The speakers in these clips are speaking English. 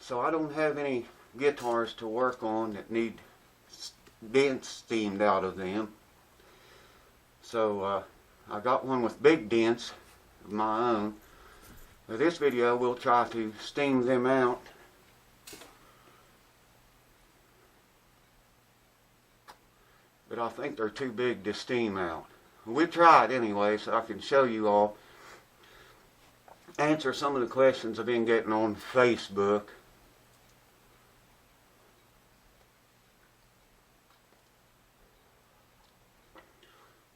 So I don't have any guitars to work on that need dents steamed out of them. So I got one with big dents of my own. For this video we'll try to steam them out. But I think they're too big to steam out. We tried anyway, so I can show you all. Answer some of the questions I've been getting on Facebook.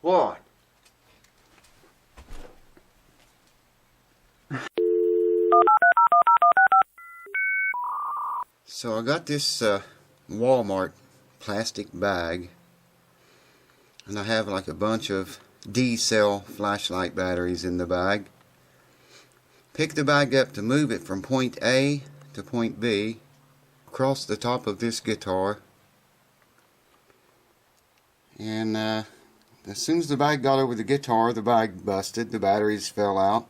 What? So I got this Walmart plastic bag, and I have like a bunch of D-cell flashlight batteries in the bag. Pick the bag up to move it from point A to point B across the top of this guitar, and as soon as the bag got over the guitar, the bag busted, the batteries fell out.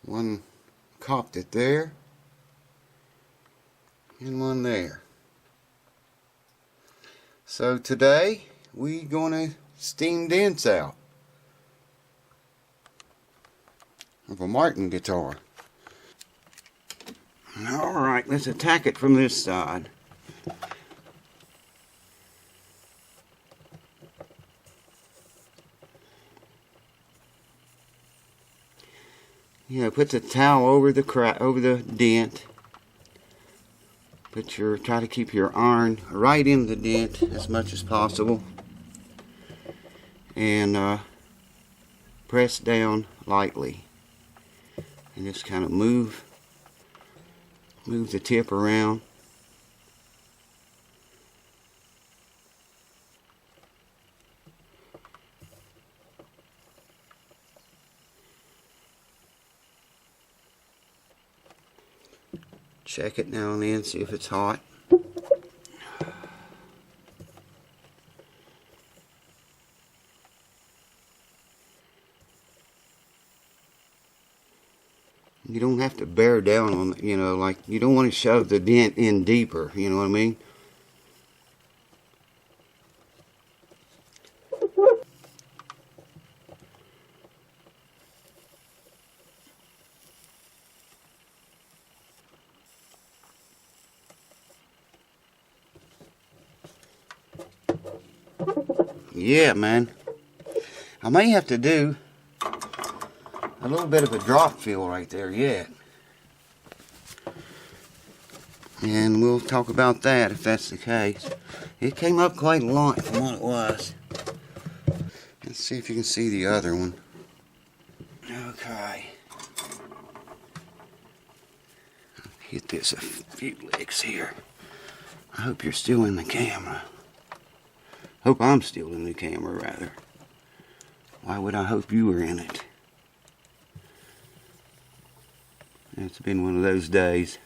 One copped it there and one there. So today we're gonna steam dents out of a Martin guitar. Alright, let's attack it from this side. Put the towel over the dent. Try to keep your iron right in the dent as much as possible, and press down lightly, and just kind of move the tip around. Check it now and then, see if it's hot. You don't have to bear down on it, like you don't want to shove the dent in deeper, you know what I mean? Yeah, man. I may have to do a little bit of a drop fill right there yet. And we'll talk about that if that's the case. It came up quite a lot from what it was. Let's see if you can see the other one. Okay. Hit this a few licks here. I hope you're still in the camera. Hope I'm still in the camera, rather. Why would I hope you were in it? It's been one of those days.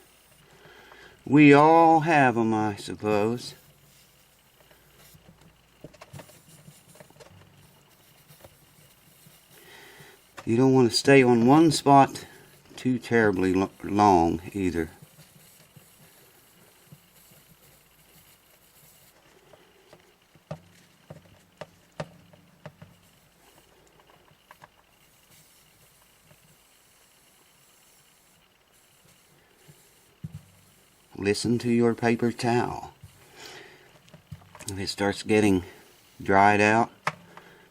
We all have them, I suppose. You don't want to stay on one spot too terribly long either. Listen to your paper towel. If it starts getting dried out,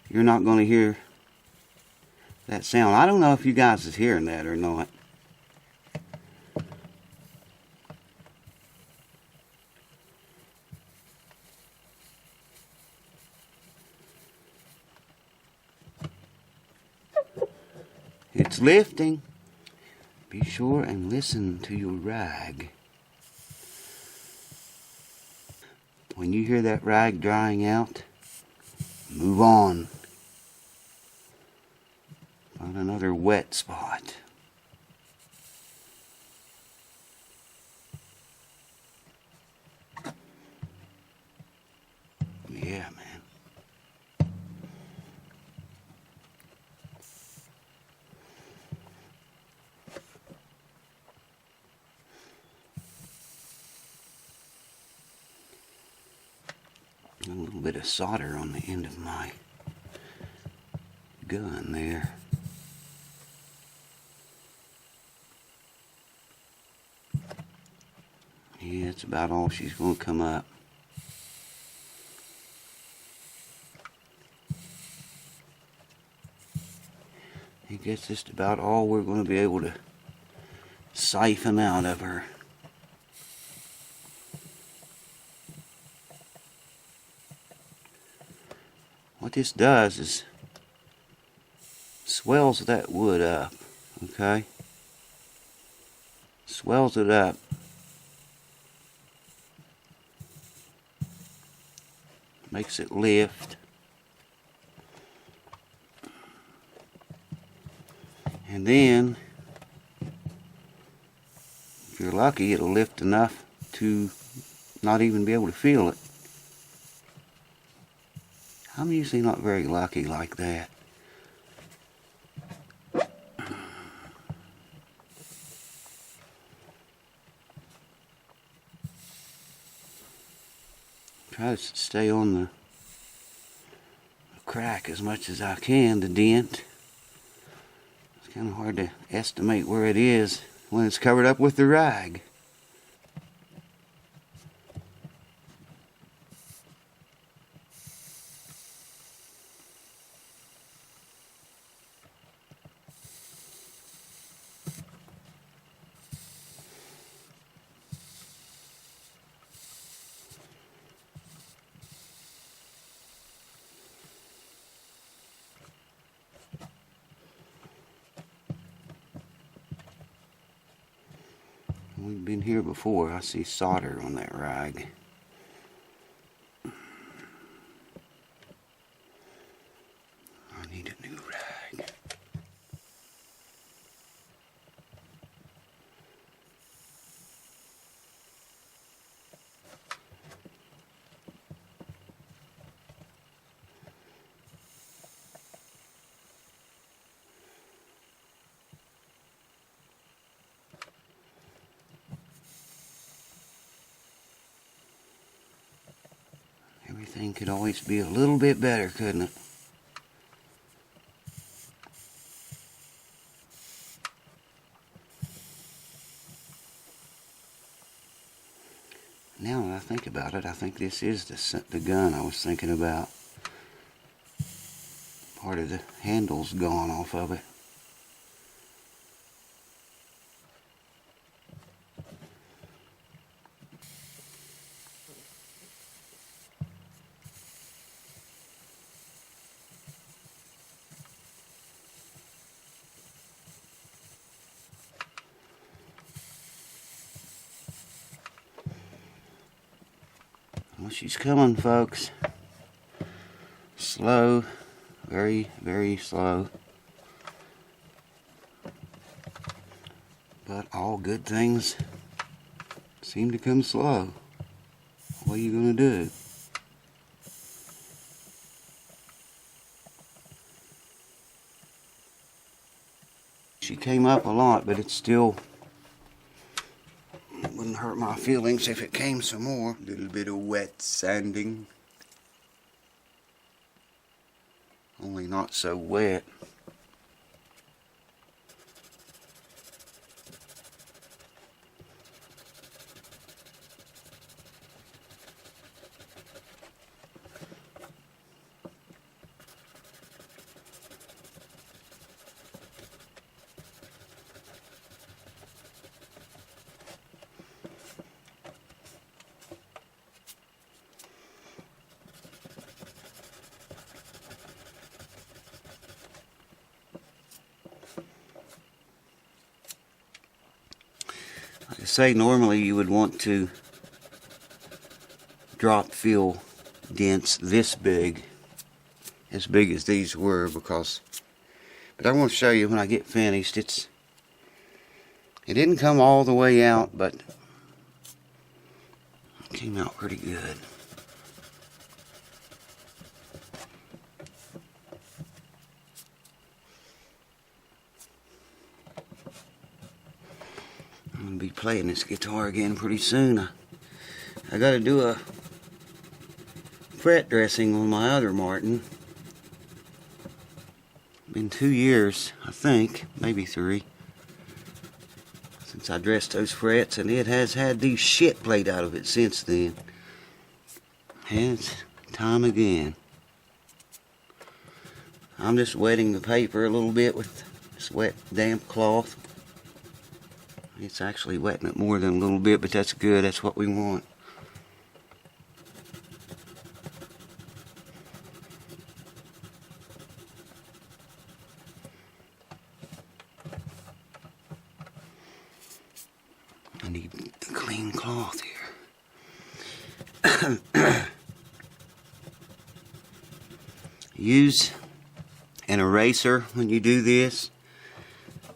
you're not going to hear that sound. I don't know if you guys is hearing that or not. It's lifting. Be sure and listen to your rag. When you hear that rag drying out, move on. Find another wet spot. Yeah, man. little bit of solder on the end of my gun there. Yeah, that's about all she's going to come up. I guess just about all we're going to be able to siphon out of her. What this does is swells that wood up, okay? Swells it up. Makes it lift. And then, if you're lucky, it'll lift enough to not even be able to feel it. I'm usually not very lucky like that. Try to stay on the crack as much as I can, the dent. It's kind of hard to estimate where it is when it's covered up with the rag. We've been here before. I see solder on that rag. I need a new rag. Everything could always be a little bit better, couldn't it? Now that I think about it, I think this is the gun I was thinking about. Part of the handle's gone off of it. Well, she's coming, folks. Slow, very, very slow. But all good things seem to come slow. What are you gonna do? She came up a lot, but it's still wouldn't hurt my feelings if it came some more. A little bit of wet sanding. Only not so wet. Like I say, normally you would want to drop fill dents this big, As big as these were, but I want to show you when I get finished. It didn't come all the way out, but it came out pretty good. I'm going to be playing this guitar again pretty soon. I got to do a fret dressing on my other Martin. Been 2 years, I think, maybe 3, since I dressed those frets, and it has had the shit played out of it since then. And it's time again. I'm just wetting the paper a little bit with this wet, damp cloth. It's actually wetting it more than a little bit, but that's good. That's what we want. I need the clean cloth here. Use an eraser when you do this.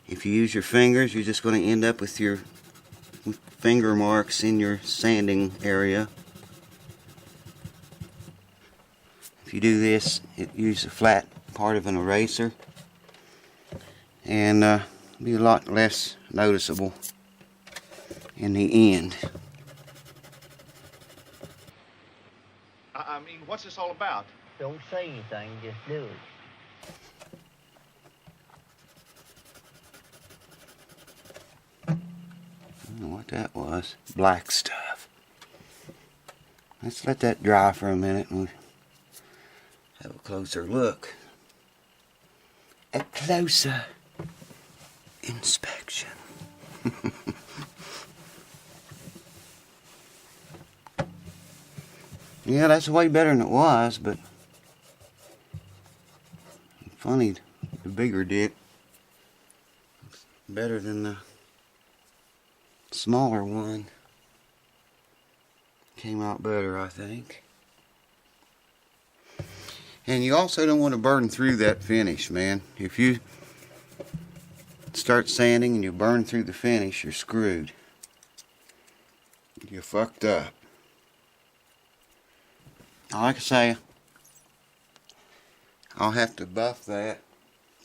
If you use your fingers, you're just going to end up with your finger marks in your sanding area. If you do this, use a flat part of an eraser, and be a lot less noticeable in the end. I mean, what's this all about? Don't say anything, just do it. I don't know what that was. Black stuff. Let's let that dry for a minute and we'll have a closer look. A closer inspection. Yeah, that's way better than it was, but funny, the bigger dick. It's better than the smaller one. Came out better, I think. And you also don't want to burn through that finish, man. If you start sanding and you burn through the finish, you're screwed. You're fucked up. Like I say, I'll have to buff that.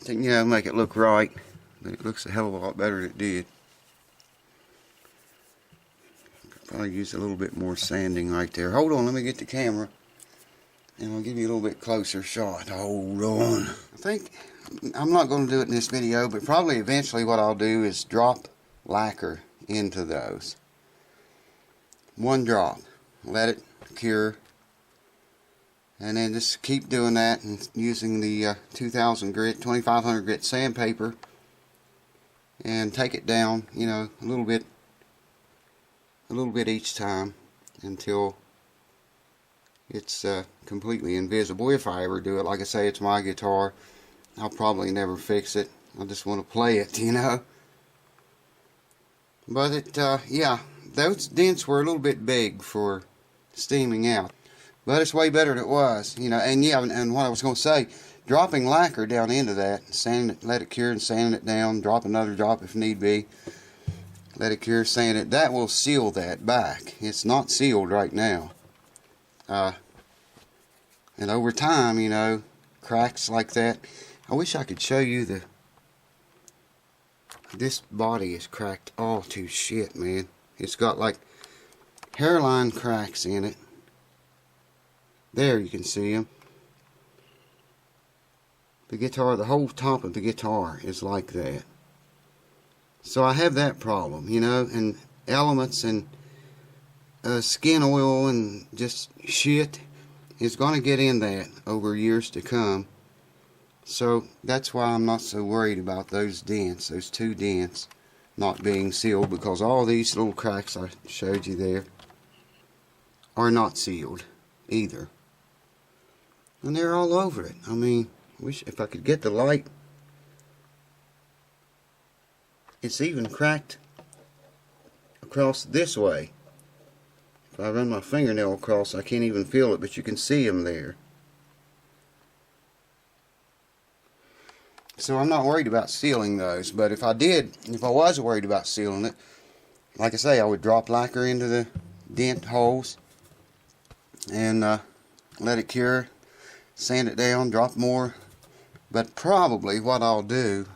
Make it look right. But it looks a hell of a lot better than it did. Probably use a little bit more sanding right there. Hold on, let me get the camera and I'll give you a little bit closer shot. Hold on. I think I'm not going to do it in this video, but probably eventually what I'll do is drop lacquer into those. 1 drop. Let it cure. And then just keep doing that and using the 2000 grit, 2500 grit sandpaper, and take it down, a little bit each time until it's completely invisible. If I ever do it, like I say, it's my guitar. I'll probably never fix it. I just want to play it, But yeah, those dents were a little bit big for steaming out. But it's way better than it was, And yeah, and what I was going to say, dropping lacquer down into that, sanding it, let it cure and sanding it down, drop another drop if need be. Let it cure, sand it. That will seal that back. It's not sealed right now. And over time, cracks like that. I wish I could show you this body is cracked all to shit, man. It's got like hairline cracks in it. There you can see them. The guitar, the whole top of the guitar is like that. So I have that problem, and elements and skin oil and just shit is going to get in that over years to come. So that's why I'm not so worried about those dents, those 2 dents not being sealed, because all these little cracks I showed you there are not sealed either. And they're all over it. I mean, wish if I could get the light. It's even cracked across this way. If I run my fingernail across, I can't even feel it, but you can see them there. So I'm not worried about sealing those, but if I was worried about sealing it, like I say, I would drop lacquer into the dent holes and let it cure, sand it down, drop more. But probably what I'll do,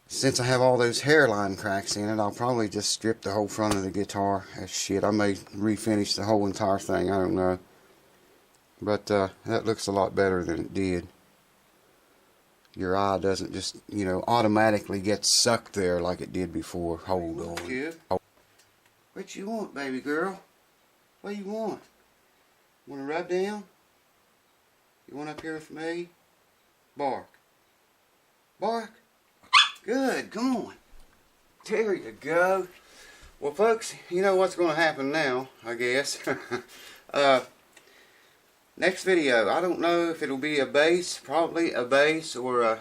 since I have all those hairline cracks in it, I'll probably just strip the whole front of the guitar as shit. I may refinish the whole entire thing, I don't know. But that looks a lot better than it did. Your eye doesn't just, you know, automatically get sucked there like it did before. Hold on. Kid. What you want, baby girl? What you want? Want to rub down? You want up here with me? Bark. Bark. Good, come on. There you go. Well, folks, you know what's going to happen now, I guess. Next video, I don't know if it'll be a bass, probably a bass, or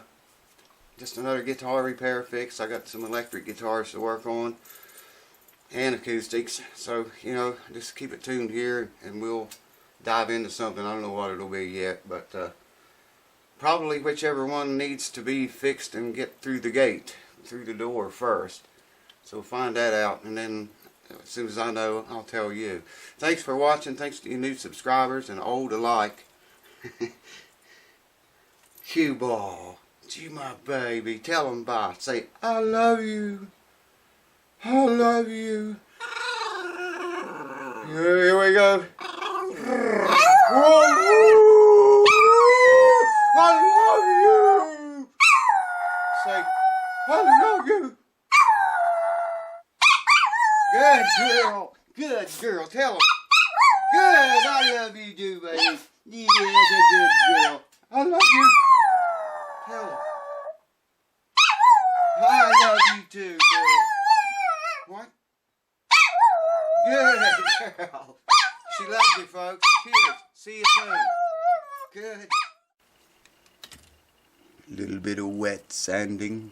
just another guitar repair fix. I got some electric guitars to work on, and acoustics. So, you know, just keep it tuned here, and we'll dive into something. I don't know what it'll be yet, but probably whichever one needs to be fixed and get through the gate, through the door first. So find that out, and then as soon as I know, I'll tell you. Thanks for watching. Thanks to you new subscribers and old alike. Cue ball. You my baby. Tell them bye. Say, I love you. I love you. Here we go. I love you. Say, I love you. Good girl. Good girl. Tell them. Good. I love you too, baby. Yeah, that's a good girl. I love you. Tell them. I love you too, girl. What? Good girl. She loves you, folks. Cheers. See you soon. Good. Little bit of wet sanding.